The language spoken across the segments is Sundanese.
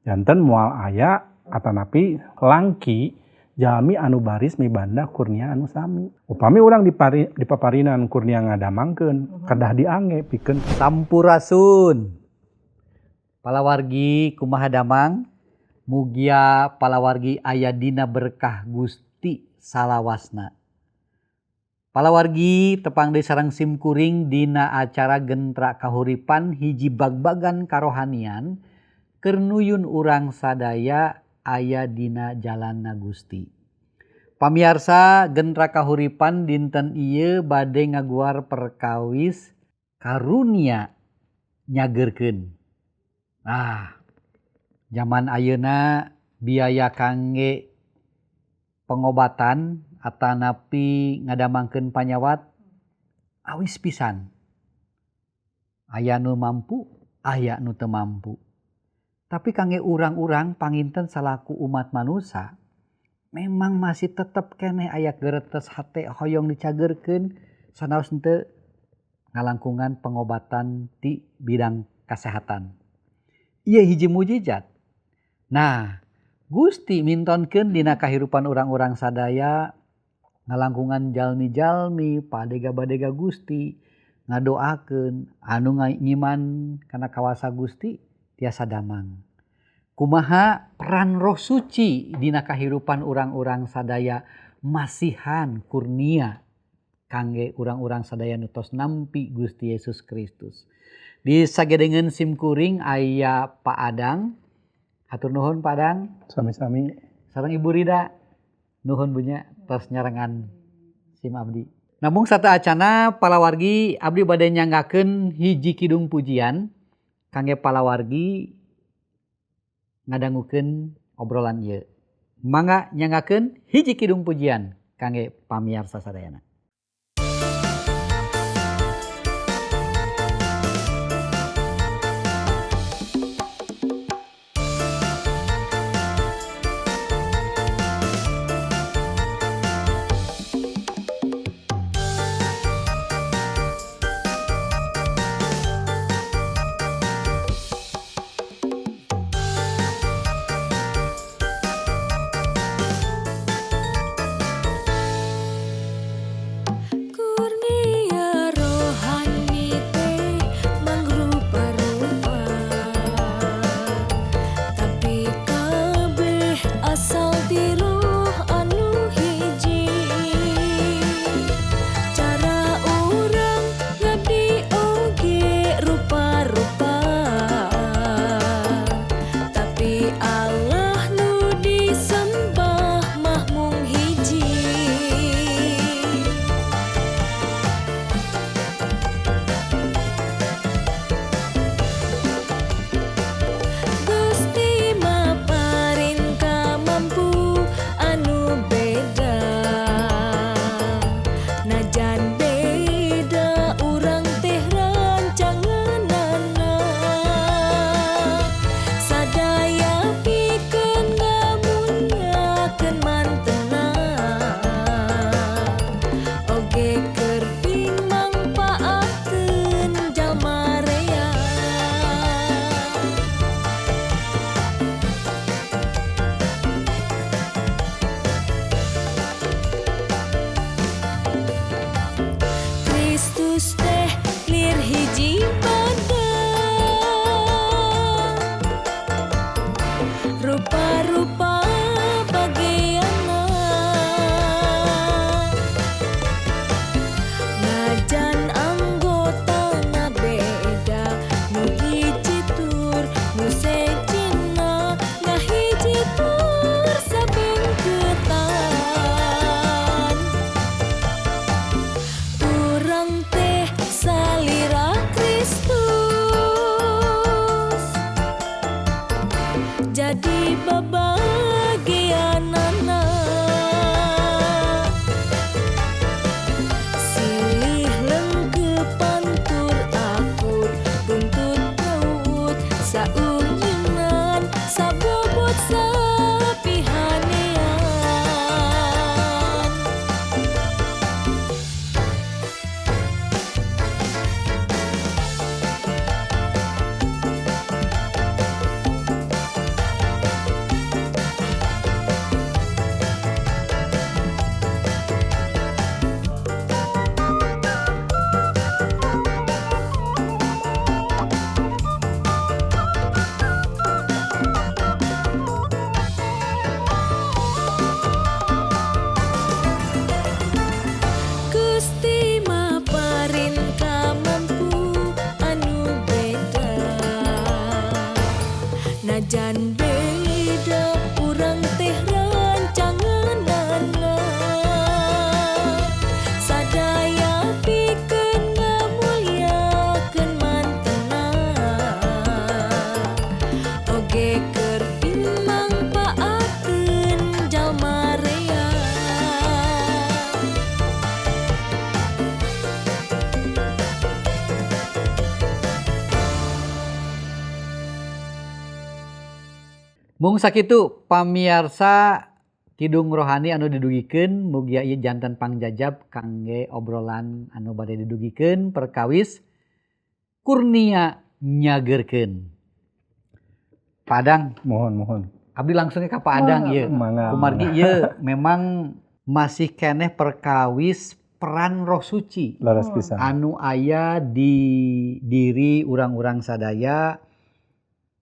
Janten moal aya atanapi langki jalmi anu baris mibanda kurnia anu sami. Upami urang dipaparinan kurnia ngadamangkeun kedah diange pikeun Sampurasun. Palawargi kumaha damang? Mugia palawargi aya dina berkah Gusti salawasna. Palawargi tepang deui sareng simkuring dina acara Gentra Kahuripan hiji bagbagan karohanian keur nuyun urang sadaya aya dina jalanna Gusti. Pamiarsa Gentra Kahuripan dinten ieu bade ngaguar perkawis karunia nyageurkeun. Zaman ayeuna biaya kangge pengobatan atanapi ngadamangkeun panyawat awis pisan. Aya nu mampu, aya nu teu mampu. Tapi kangge urang-urang panginten salaku umat manusia memang masih tetep keneh aya geretes hate hoyong dicageurkeun sanaos henteu ngalangkungan pengobatan di bidang kesehatan. Ieu hiji mujizat. Nah, Gusti mintonkeun dina kahirupan urang-urang sadaya ngalangkungan jalmi-jalmi padega-badega Gusti ngadoakeun anu ngiman kana kawasa Gusti tiasa damang. Kumaha peran Roh Suci dina kahirupan urang-urang sadaya masihan kurnia kangge urang-urang sadaya nu tos nampi Gusti Yesus Kristus. Di sagedengeun simkuring aya Pak Adang. Hatur nuhun Pak Adang. sami-sami. Sareng Ibu Rida. Nuhun bunya tos nyarengan sim abdi. Namung sata acana palawargi abdi bade nyanggakeun hiji kidung pujian kangge palawargi ngadangukeun obrolan ieu. Mangga nyanggakeun hiji kidung pujian kangge pamiarsa sadayana. Sanajan beda urang teh rancanganana sadaya pikeun ngamulyakeun mantena oge keur mangpaakeun jalma rea. Mung sakitu pamiarsa Kidung Rohani anu didugikeun mugi ieu janten pangjajab kangge obrolan anu bade didugikeun perkawis kurnia nyageurkeun. Padang, Mohon. abdi langsung ka Padang ieu. Mangga. Kumargi ieu memang masih keneh perkawis peran Roh Suci Laras pisan. anu aya di diri urang-urang sadaya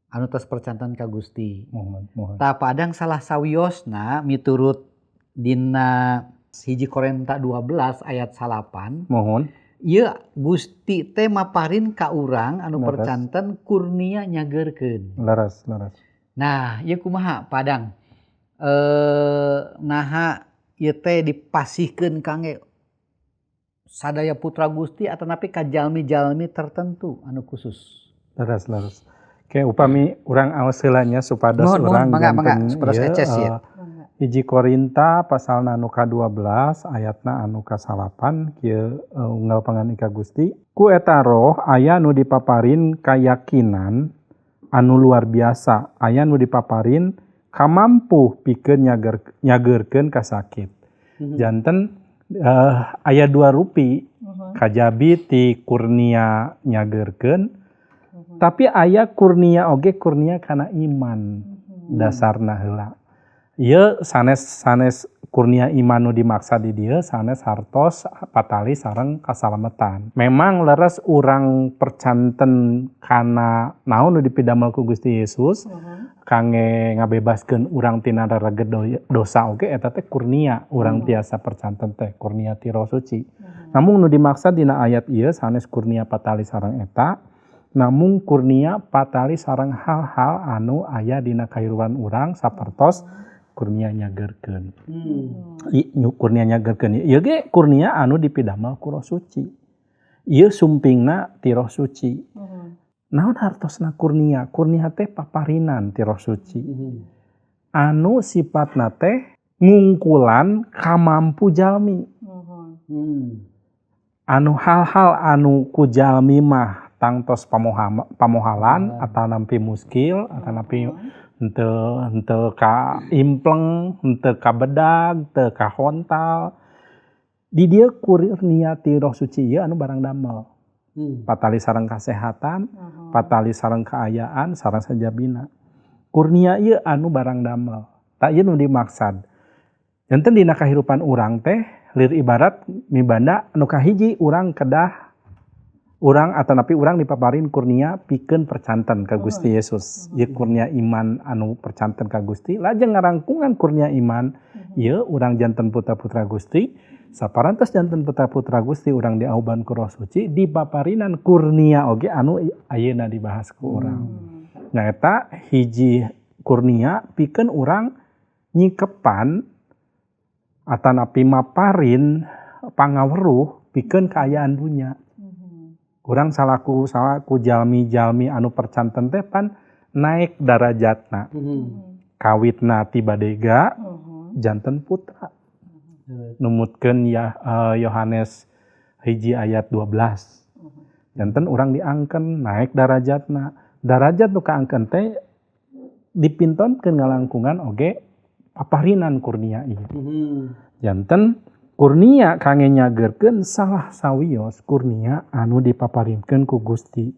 anu tos percantan ka Gusti. Mohon. Ta Padang salah sawiosna miturut dina 1 Korinta 12 ayat 8 Mohon. ieu Gusti teh maparin ka urang anu Laras. percanten kurnia nyageurkeun. Laras. Nah, ieu kumaha Padang? Naha ieu teh dipasihkeun kangge sadaya putra Gusti atanapi ka jalmi-jalmi tertentu anu khusus. Laras. Ke upami urang aos heulanya supados Mohon, urang mangga, supados eces ieu. 1 Korinta pasalna anu ka-12 ayatna anu ka-8 kieu unggal pangan ka Gusti. Ku eta roh aya nu dipaparin kayakinan anu luar biasa, aya nu dipaparin kamampu pikeun nyageurkeun ka sakit. Janten aya 2 rupi kajabi ti kurnia nyageurkeun tapi aya kurnia oge kurnia kana iman dasarna heula. Ieu sanes kurnia iman nu dimaksud di dieu sanes hartos patali sareng kasalametan. Memang leres urang percanten kana naon nu dipidamel ku Gusti Yesus kangge ngabebaskeun urang tina raraget dosa oge eta teh kurnia urang tiasa percanten teh kurnia ti Roh Suci. Namun nu dimaksud dina ayat ieu sanes kurnia patali sareng eta namun kurnia patali sareng hal-hal anu aya dina kahirupan urang sapertos kurnia nyageurkeun. Kurnia nyageurkeun ieu ge kurnia anu dipidamel ku Roh Suci. Ieu sumpingna ti Roh Suci. Naon hartosna kurnia? Kurnia teh paparinan ti Roh Suci. Anu sifatna teh ngungkulan kamampu jalmi. Anu hal-hal anu ku jalmi mah tangtos pamohalan atanapi muskil atanapi henteu ka impleng henteu ka bedag teu ka hontal di dieu kurnia ti Roh Suci ieu anu barang damel patali sareng kasehatan patali sareng kaayaan sareng sajabina kurnia ieu anu barang damel ta ieu nu dimaksud janten dina kahirupan urang teh lir ibarat mibanda anu kahiji urang kedah urang atanapi urang dipaparin kurnia pikeun percanten ka Gusti Yesus. Ieu kurnia iman anu percanten ka Gusti. Lajeng ngarangkungan kurnia iman ieu urang janten putra-putra Gusti. Saparantos janten putra-putra Gusti urang diauban ku Roh Suci dipaparinan kurnia oge anu ayeuna dibahas ku urang. Nah eta hiji kurnia pikeun urang nyikepan atanapi maparin pangaweruh pikeun kaayaan dunya. Urang salaku jalmi anu percanten teh pan naik darajatna. Kawitna ti badega janten putra. Numutkeun Yohanes 1 ayat 12. Janten urang diangken naik darajatna. Darajat nu kaangkeun teh dipintonkeun ngalangkungan oge paparinan kurnia ieu. Janten kurnia kangge nyageurkeun salah sawios kurnia anu dipaparinkeun ku Gusti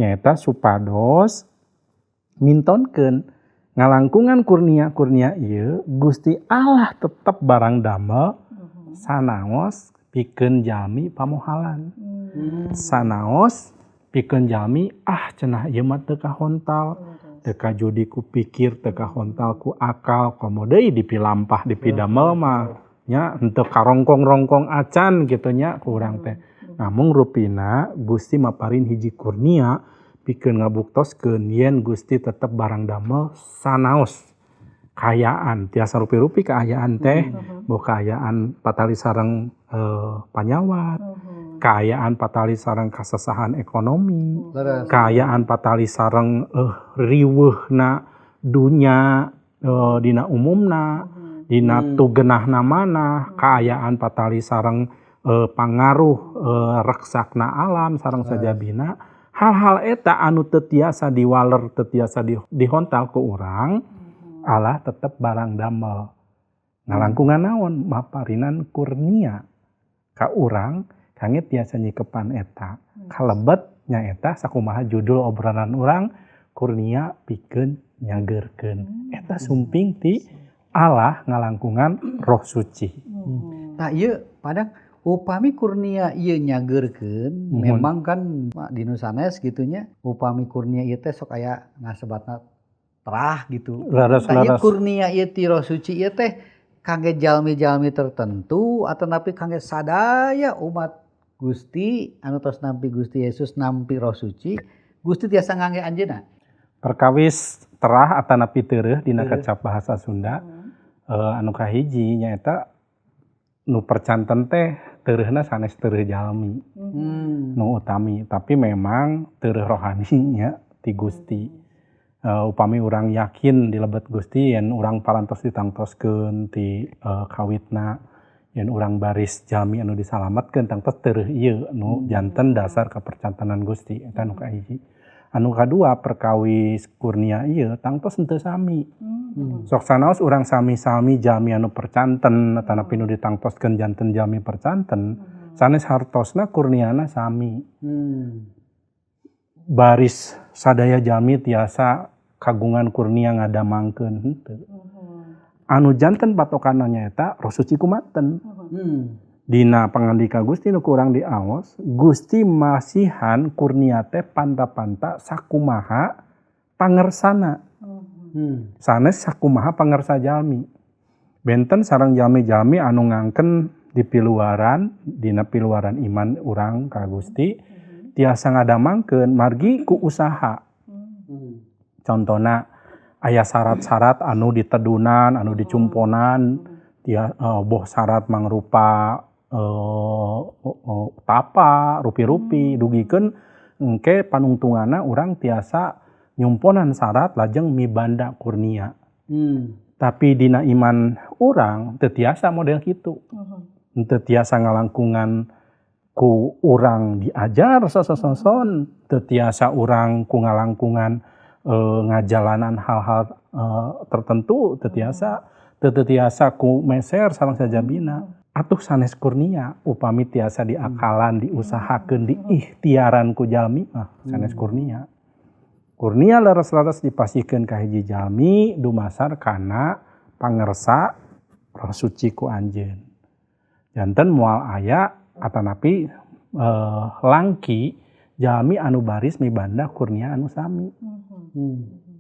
nyaeta supados mintonkeun ngalangkungan kurnia ieu Gusti Allah tetep barang damel sanaos pikeun jalmi pamohalan. Sanaos pikeun jalmi cenah ieu mah teu kahontal teu kajudi ku pikir teu kahontal ku akal komo deui dipilampah dipidamel mah nya henteu karongkong-rongkong acan gitu nya ku urang teh. Namung rupina Gusti maparin hiji kurnia pikeun ngabuktoskeun yen Gusti tetep barang damel sanaos kaayaan tiasa rupi-rupi kaayaan teh boh kaayaan patali sareng panyawat, kaayaan patali sareng kasesahan ekonomi, Leres. kaayaan patali sareng riweuhna dunya dina umumna, dina tugenahna manah, kaayaan patali sareng pangaruh reksakna alam sareng sajabina. Hal-hal eta anu teu tiasa diwaler, teu tiasa dihontal ku urang, Allah tetep barang damel. Ngalangkungan naon? Maparinan kurnia ka urang kangge tiasa nyikepan eta. Kalebet nyaeta sakumaha judul obrolan urang kurnia pikeun nyageurkeun. Eta sumping ti Allah ngalangkungan Roh Suci. Nah ieu padang upami kurnia ieu nyageurkeun memang kan di nu sanes gitunya upami kurnia ieu teh sok aya ngasebatna terah gitu. Tah ieu kurnia ieu ti Roh Suci ieu teh kangge jalmi-jalmi tertentu atau napi kangge sadaya umat Gusti anu tos nampi Gusti Yesus nampi Roh Suci Gusti tiasa ngangge anjeunna. Perkawis terah atanapi teureum dina kecap bahasa Sunda anu kahiji nyaeta nu percanten teh teureumna sanes teureum jalmi nu utami tapi memang teureum rohani nya ti Gusti. Upami urang yakin di lebet Gusti yen urang parantos ditangtoskeun ti kawitna yen urang baris jalmi anu disalametkeun tangtos teureum ieu nu janten dasar kapercantenan Gusti eta nu kahiji. Anu kadua perkawis kurnia ieu tangtos henteu sami. Sok sanaos urang sami-sami jalmi anu percanten atanapi nu ditangtoskeun janten jalmi percanten sanes hartosna kurniana sami. Baris sadaya jalmi tiasa kagungan kurnia ngadamangkeun henteu. Anu janten patokanna nyaeta Roh Suci kumanten. Dina pangandika Gusti nu kurang diaos, Gusti masihan kurnia teh panta-panta sakumaha pangersana. Sanes sakumaha pangersa jalmi. Benten sareng jalmi-jalmi anu ngangken di piluaran, dina piluaran iman urang ka Gusti, tiasa ngadamangkeun margi ku usaha. Contona aya syarat-syarat anu ditedunan, anu dicumponan, boh syarat mangrupa tapa, rupi-rupi, dugikeun engke panungtunganna urang tiasa nyumponan syarat lajeng mibanda kurnia. Tapi dina iman urang teu tiasa model kitu. Teu tiasa ngalangkungan ku urang diajar sasoson, teu tiasa urang ku ngalangkungan ngajalanan hal-hal tertentu, teu tiasa ku meser sareng sajabina. Atuh sanes kurnia upami tiasa diakalan, diusahakeun, diikhtiaran ku jalmi mah sanes kurnia. Kurnia leres-leres dipasikeun ka hiji jalmi dumasar kana pangersa Roh Suci ku anjeun. Janten moal aya atanapi langki jalmi anu baris mibanda kurnia anu sami.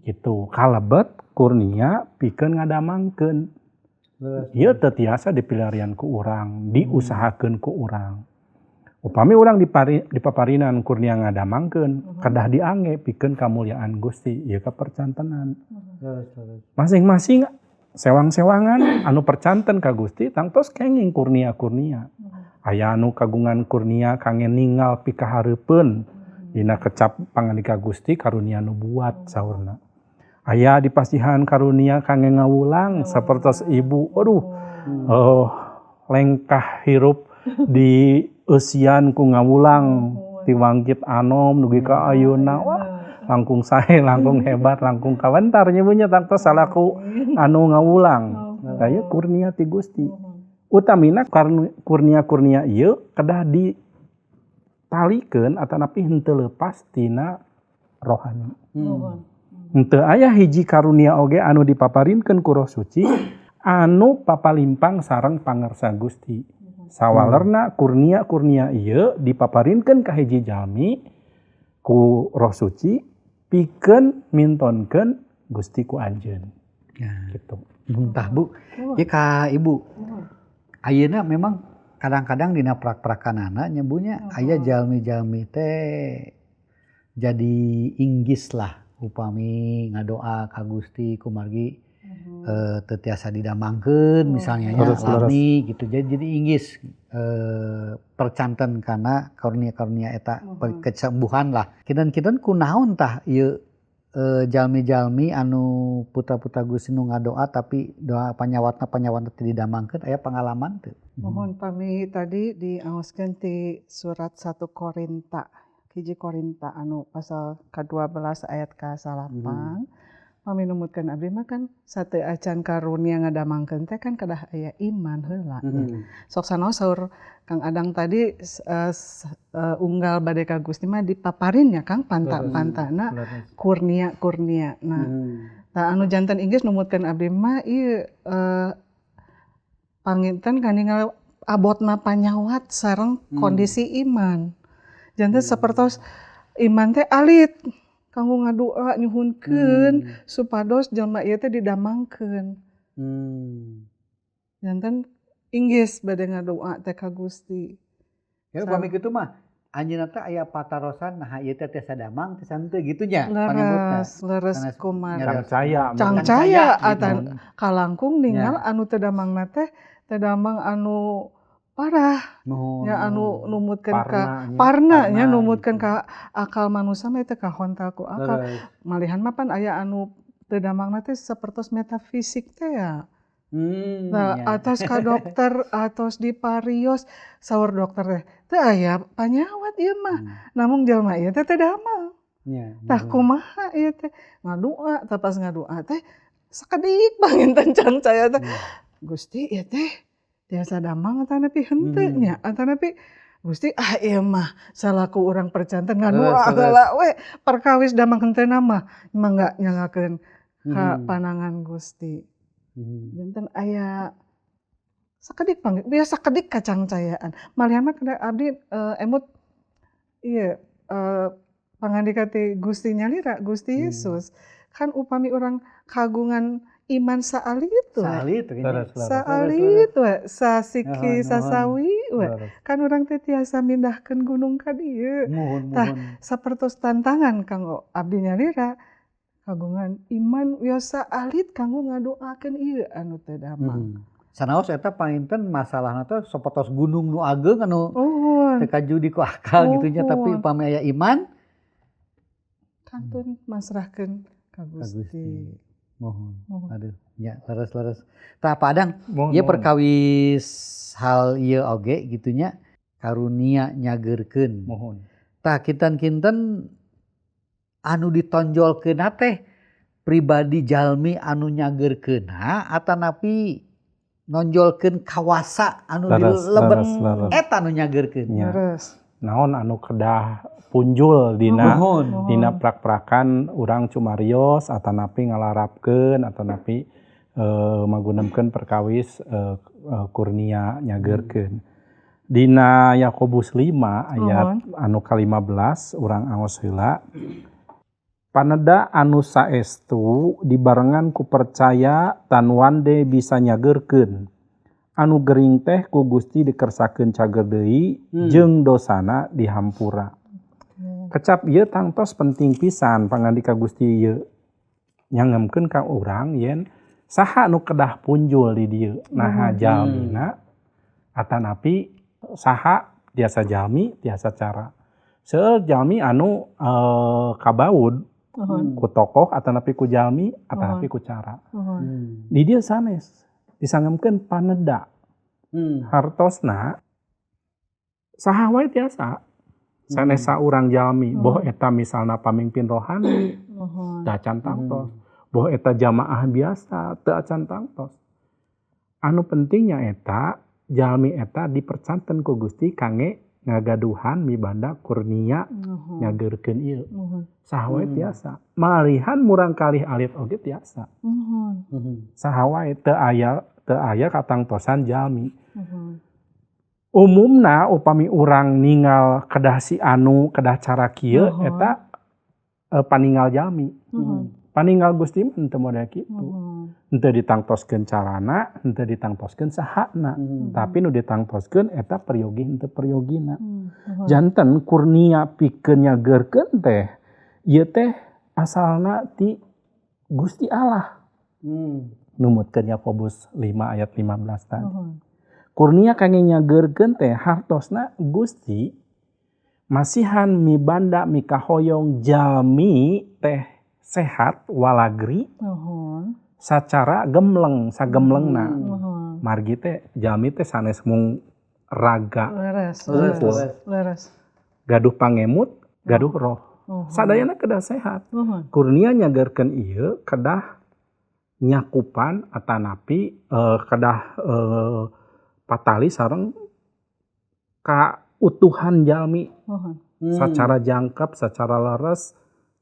Gitu. Kalebet kurnia pikeun ngadamangkeun. Ieu teu tiasa dipilarian ku urang, diusahakeun ku urang. Upami urang dipaparinan kurnia ngadamangkeun, kedah diangge pikeun kamulyaan Gusti, ieu kapercantenan. Masing-masing sewang-sewangan anu percanten ka Gusti tangtos kenging kurnia-kurnia. Aya anu kagungan kurnia kangge ningal pikahareupeun dina kecap pangandika Gusti karunia nubuat saurna. Aya dipasihan karunia kangge ngawulang sapertos ibu. Lengkah hirup di eusian ku ngawulang ti wangkit anom dugi ka ayeuna wah langkung sae langkung hebat langkung kawentar nyebutnya tangtos salaku anu ngawulang. Aya kurnia ti Gusti. Utamina kurnia-kurnia ieu kedah ditalikeun atanapi henteu leupas tina rohani. Henteu aya hiji karunia oge anu dipaparinkeun ku Roh Suci anu papalimpang sareng pangersa Gusti. Sawalerna kurnia-kurnia ieu dipaparinkeun ka hiji jalmi ku Roh Suci pikeun mintonkeun Gusti ku anjeun. Gitu. Tah Bu, ieu ka Ibu. Ayeuna memang kadang-kadang dina prak-prakanana nyebunya aya jalmi-jalmi teh jadi inggis lah upami ngadoa ka Gusti kumargi teu tiasa didamangkeun misalnya ya Leres, leres. lami gitu jadi inggis percanten kana karunia-karunia eta kesembuhan lah kidan-kidan kunaon tah ieu jalmi-jalmi anu putra-putra Gusti nu ngadoa tapi doa panyawatna teu didamangkeun aya pengalaman teu? Mohon pami tadi diaoskeun ti surat 1 Korinta, hiji Korinta anu pasal ke-12 ayat ke-8. Pami numutkeun abdi mah kan sateu acan karunia ngadamangkeun teh kan kedah aya iman heula. Sok sanaos saur Kang Adang tadi unggal bade ka Gusti mah dipaparin ya Kang panta-pantana kurnia. Nah, anu janten Inggris numutkeun abdi mah ieu panginten kaningal abotna panyawat sareng kondisi iman. Janten sapertos iman teh alit kanggo ngadoa nyuhunkeun supados jalma ieu teh didamangkeun. Janten inggis bade ngadoa teh ka Gusti. Ya upami kitu mah anjeunna teh aya patarosan nah ieu teh tiasa damang tiasa henteu gitu nya Leres kumaha. Cangcaya. Atan kalangkung ninggal anu teu damangna teh teu damang anu parah. Ya anu numutkeun ka parna nya numutkeun ka akal manusia mah teh kahontal ku akal. Malihan mah pan aya anu teu damangna teh sapertos metafisik teh ya. Nah, atas ka dokter, atos di parios, saur dokter teh teu aya panyawat ieu mah. Namun jalma ieu teh teu damang. Tah kumaha ieu teh ngadoa, tah pas ngadoa teh sakedik panginten cangcaya teh. Gusti ieu teh tiasa damang atau nepi henteu nya, atau nepi Gusti ieu mah salaku urang percanten ngadoa heula we perkawis damang henteuna mah mangga nyangakeun ka panangan Gusti. Janten aya sakedik panggil, biasa sakedik kacangcayaan. Malihan mah kada abdi emut ieu pangandika ti Gusti nyalira Gusti Yesus. Kan upami orang kagungan iman saalit we. Saalit we, sasiki sasawi we. Kan urang teh tiasa mindahkeun gunung ka dieu. Tah sapertos tantangan kanggo abdi nyalira kagungan iman biasa alit kanggo ngadoakeun ieu anu teu damang. Sanaos eta panginten masalahna teh sapertos gunung nu ageung anu teu kajudi ku akal gitu nya tapi upami aya iman kantun masrahkeun ka Gusti. Mohon. Aduh, nya leres. Tah Pak Adang, ieu perkawis hal ieu oge gitu nya karunia nyageurkeun. Mohon. Tah kinten-kinten anu ditonjolkeunna teh pribadi jalmi anu nyageurkeunna atanapi nonjolkeun kawasa anu di leben eta anu nyageurkeun. Naon anu kedah punjul dina prak-prakan urang cumarios atanapi ngalarapkeun atanapi magunemkeun perkawis kurnia nyageurkeun. Dina Yakobus 5 ayat anu ka-15 urang aos heula. Paneda anu saestu dibarengan ku percaya tan wande bisa nyageurkeun. Anu gering teh ku Gusti dikersakeun cager deui jeung dosana dihampura. Kecap ieu tangtos penting pisan pangandika Gusti ieu nyangemkeun ka urang yen saha nu kedah punjul di dieu. Naha jalmina atanapi saha tiasa jalmi tiasa cara. Seueur jalmi anu kabaud ku tokoh atanapi ku jalmi atanapi ku cara. Di dieu sanes disangemkeun paneda. Hartosna saha wae tiasa. Sanes saurang jalmi, boh eta misalna pamimpin rohani, teu acan tangtos. Boh eta jamaah biasa, teu acan tangtos. Anu pentingnya eta, jalmi eta dipercanten ku Gusti kangge ngagaduhan mibanda kurnia nyageurkeun ieu. Saha wae tiasa. Malihan murang kalih alit oge tiasa. Saha wae teu aya katangtosan jalmi. Umumna upami urang ningal kedah si anu kedah cara kieu eta paningal jalmi. Paningal Gusti mah henteu model kitu. Henteu ditangtoskeun carana, henteu ditangtoskeun sahana, tapi nu ditangtoskeun eta peryogi henteu peryogina. Janten kurnia pikeun nyageurkeun teh ieu teh asalna ti Gusti Allah. Numutkeun Yakobus 5 ayat 15 tadi. Kurnia kangge nyageurkeun teh hartosna Gusti masihan mibanda mikahoyong jalmi teh sehat walagri sacara gemleng sagemlengna. Margi teh jalmi teh sanes mung raga Leres. gaduh pangemut gaduh roh. Sadayana kedah sehat. Kurnia nyageurkeun ieu kedah nyakupan atanapi kedah patali sareng kautuhan jalmi secara jangkep, secara leres,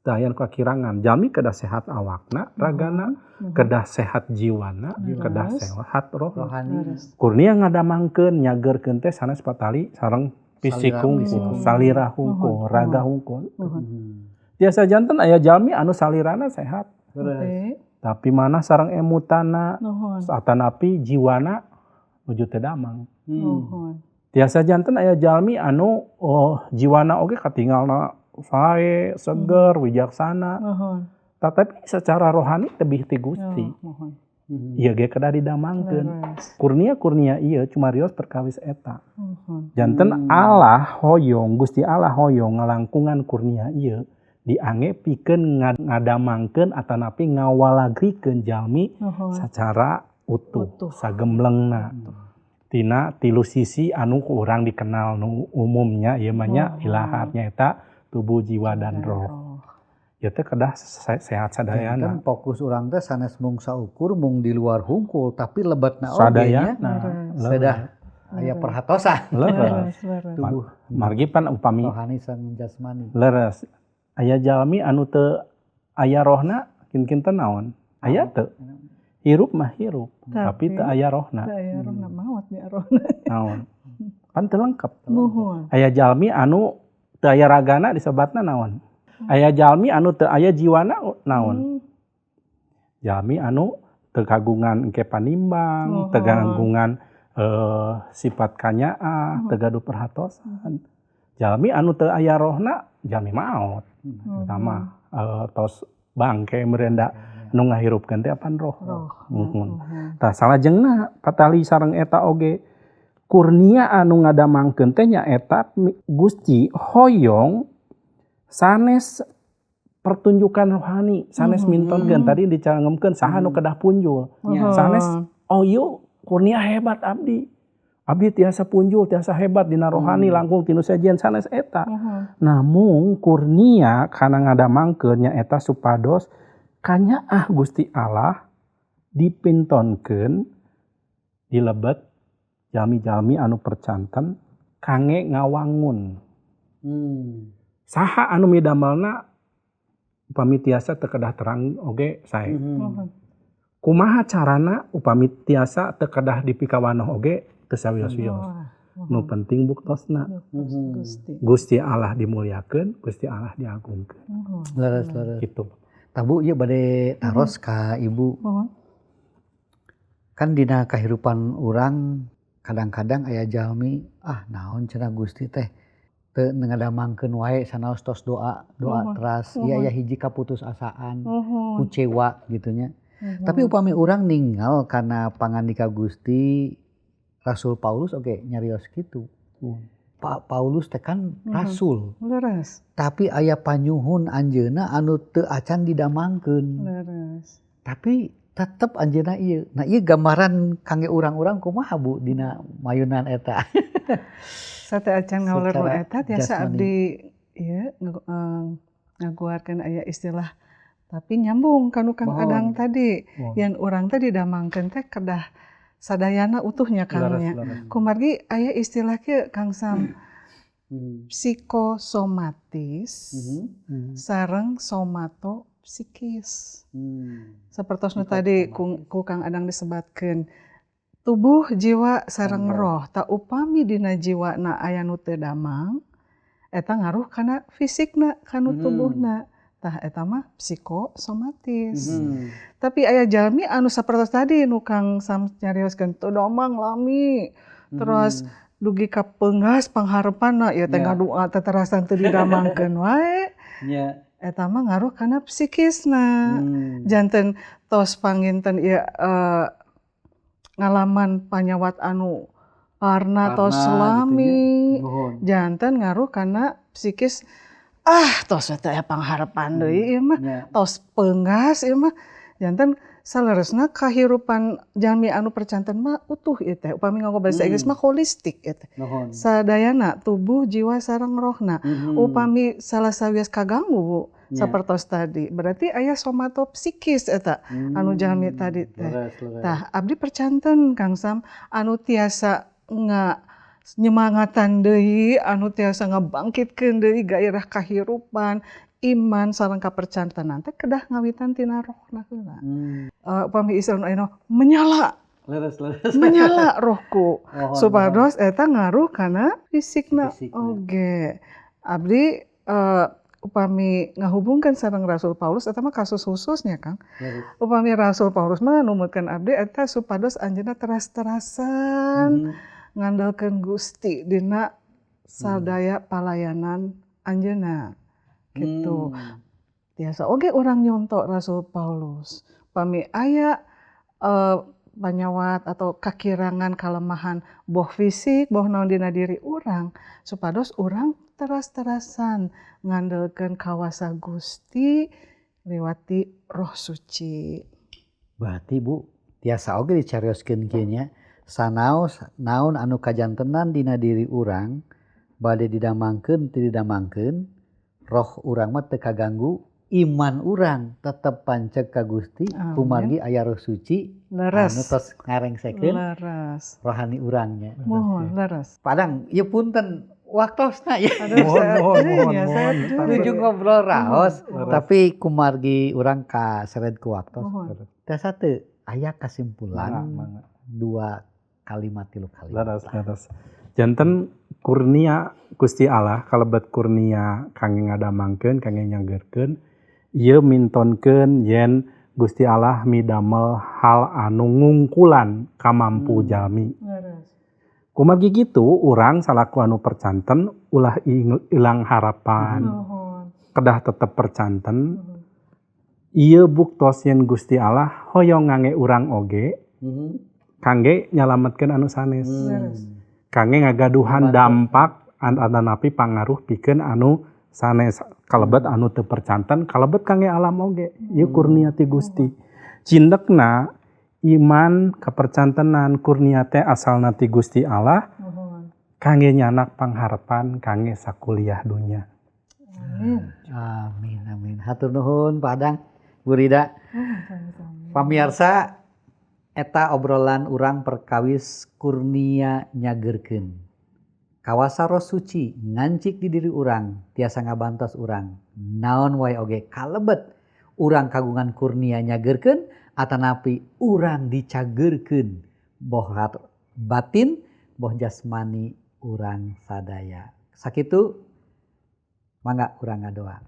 dayan kakirangan. Jalmi kedah sehat awakna, ragana, kedah sehat jiwana, kedah sehat rohani. Kurnia ngadamangkeun nyageurkeun teh sanes patali sareng fisik hungkul, salira hungkul, raga hungkul. Tiasa janten aya jalmi anu salirana sehat. Tapi mana sareng emutana, atanapi jiwana nuju teu damang. Tiasa janten aya jalmi anu jiwana oge katinggalna sae, seger, wijaksana. Tetapi secara rohani tebih ti Gusti. Ieu ge kedah didamangkeun. Kurnia ieu cumarios perkawis eta. Janten Allah hoyong, Gusti Allah hoyong ngalangkungan kurnia ieu diange pikeun ngadamangkeun atanapi ngawalagrikeun jalmi secara utuh, sagemlengna. Tina tilu sisi anu urang dikenal nu umumnya ieu mah nya ilahatnya eta tubuh, jiwa dan roh. Ieu teh kedah sehat sadayana. Fokus urang teh sanes mung saukur mung di luar hungkul tapi lebetna oge nya sedah aya perhatosan. Leres. Tubuh margi pan upami rohani sareng jasmani. Leres. Aya jalmi anu teu aya rohna kinten naon? Aya teu? Hirup mah hirup, tapi teu aya rohna. Teu aya rohna maot nya rohna. Naon? Pan teu lengkep. Aya jalmi anu teu aya ragana disebatna naon? Aya jalmi anu teu aya jiwana naon? Jalmi anu teu kagungan engke panimbang, teu kagungan sifat kanyaah, teu gaduh perhatosan. Jalmi anu teu aya rohna, jalmi maot. Pertama tos bangke merenda nu ngahirupkeun teh apan roh. Tah salajengna patali sareng eta oge kurnia anu ngadamangkeun teh nyaeta Gusti hoyong sanes pertunjukan rohani, sanes mintonkeun tadi dicangemkeun saha nu kedah punjul. Sanes ieu kurnia hebat abdi. Abdi tiasa punjul, tiasa hebat dina rohani langkung tinu sajian sanes eta. Namun kurnia kana ngadamangkeun nyaeta supados kanyaah Gusti Allah dipintonkeun dilebet jalmi-jalmi anu percanten kangge ngawangun. Saha anu midamelna upami tiasa teu kedah terang oge sae. Kumaha carana upami tiasa teu kedah dipikawanoh oge teu sawios-wios. Nu penting buktosna. Gusti Allah dimuliakeun, Gusti Allah diagungkeun. Leres. Gitu. Tah Bu ieu bade taros ka Ibu. Kan dina kahirupan urang kadang-kadang aya jalmi naon cenah Gusti teh teu ngadamangkeun wae sanaos tos doa teras ieu aya hiji kaputus asaan kucewa gitu nya. Tapi upami urang ninggal kana pangandika Gusti Rasul Paulus oke nyarios kitu. Pak Paulus teh kan rasul. Leres. Tapi aya panyuhun anjeunna anu teu acan didamangkeun. Leres. Tapi tetep anjeunna ieu. Nah ieu gambaran kangge urang-urang kumaha Bu dina mayunan eta. Sate acan ngauler eta tiasa abdi ieu ngaguarkeun aya istilah tapi nyambung kanu Kang Adang tadi. Yang urang teh didamangkeun teh kedah sadayana utuhnya Kangnya. Kumargi aya istilah kieu Kang Sam psikosomatis sareng somatopsikis. Sapertosna tadi ku Kang Adang disebatkeun tubuh, jiwa sareng roh. Ta upami dina jiwana aya nu teu damang eta ngaruh kana fisikna kanu tubuhna. Tah eta mah psikosomatis. Tapi aya jalmi anu sapertos tadi nu Kang Sam nyarioskeun teu domang lami. Terus dugi ka peungas pangharepanna ieu teh ngadoa teterasan teu didamangkeun wae. eta mah ngaruh kana psikisna. Janten tos panginten ieu ngalaman panyawat anu parna tos selami. Janten ngaruh kana psikis tos eta pangharapan deui ieu mah. Tos peungas ieu mah. Janten saleresna kahirupan jalmi anu percanten mah utuh ieu teh. Upami nganggo basa Inggris mah holistik ieu teh. Sadayana tubuh, jiwa sareng rohna. Upami salah sawias kaganggu sapertos tadi, berarti aya somatopsikis eta anu jalmi tadi teh. Tah abdi percanten Kang Sam anu tiasa nyemangatan deui, anu tiasa ngabangkitkeun deui gairah kahirupan, iman sareng kapercantenan teh kedah ngawitan tina rohna heula. Upami istilahna anu menyala. Menyala rohku. Supados eta ngaruh kana fisikna oge. Abdi upami ngahubungkeun sareng Rasul Paulus eta mah kasus khususnya Kang. Upami Rasul Paulus mah numutkeun abdi eta supados anjeunna teras-terasan ngandalkeun Gusti dina sadaya palayanan anjeunna. Gitu. Tiasa oge urang nyontok Rasul Paulus. Upami aya panyawat atau kakirangan kalemahan boh fisik, boh naon dina diri urang, supados urang teras-terasan ngandalkeun kawasa Gusti liwati Roh Suci. Berarti Bu, tiasa oge dicarioskeun kieu nya, sanaos naon anu kajantenan dina diri urang bade didamangkeun teu didamangkeun, roh urang mah teu kaganggu, iman urang tetep panceg ka Gusti kumargi aya Roh Suci anu tos ngarengsekeun rohani urangnya. Mohon leres. Padang ieu punten waktosna ya. Mohon. Nuju ngobrol raos tapi kumargi urang kaseret ku waktos. Tiasa teu aya kasimpulan 2 kalimat 3 kalimat. Leres. Janten kurnia Gusti Allah kalebet kurnia kangge ngadamangkeun kangge nyageurkeun ieu mintonkeun yen Gusti Allah midamel hal anu ngungkulan kamampu jalmi. Kumargi kitu urang salaku anu percanten ulah ilang harapan. Kedah tetep percanten. Ieu buktos yen Gusti Allah hoyong ngange urang oge kangge nyalametkeun anu sanes. Kangge ngagaduhan dampak antanapi pangaruh pikeun anu sanes kalebet anu teu percanten kalebet kangge alam oge. Ieu kurnia ti Gusti. Cindekna iman kapercantenan kurnia teh asalna ti Gusti Allah kangge nyanak pangharapan kangge sakuliah dunya. Amin. Hatur nuhun Padang Bu Rida. Pamirsa eta obrolan urang perkawis kurnia nyageurkeun. Kawasa Roh Suci ngancik di diri urang tiasa ngabantos urang. Naon wae oge kalebet urang kagungan kurnia nyageurkeun atanapi urang dicageurkeun boh batin boh jasmani urang sadaya. Sakitu mangga urang ngadoa.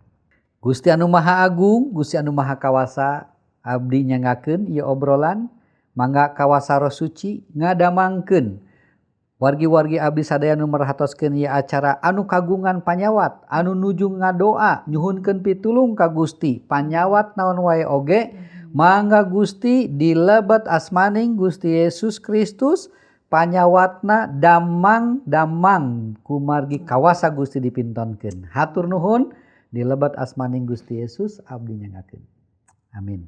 Gusti anu Maha Agung, Gusti anu Maha Kawasa, abdi nyangakeun ieu obrolan mangga kawasa Roh Suci ngadamangkeun wargi-wargi abdi sadaya nu merhatoskeun ieu acara anu kagungan panyawat anu nuju ngadoa nyuhunkeun pitulung ka Gusti panyawat naon wae oge mangga Gusti dilebet asmaning Gusti Yesus Kristus panyawatna damang kumargi kawasa Gusti dipintonkeun. Hatur nuhun dilebet asmaning Gusti Yesus abdi nyangakeun. Amin.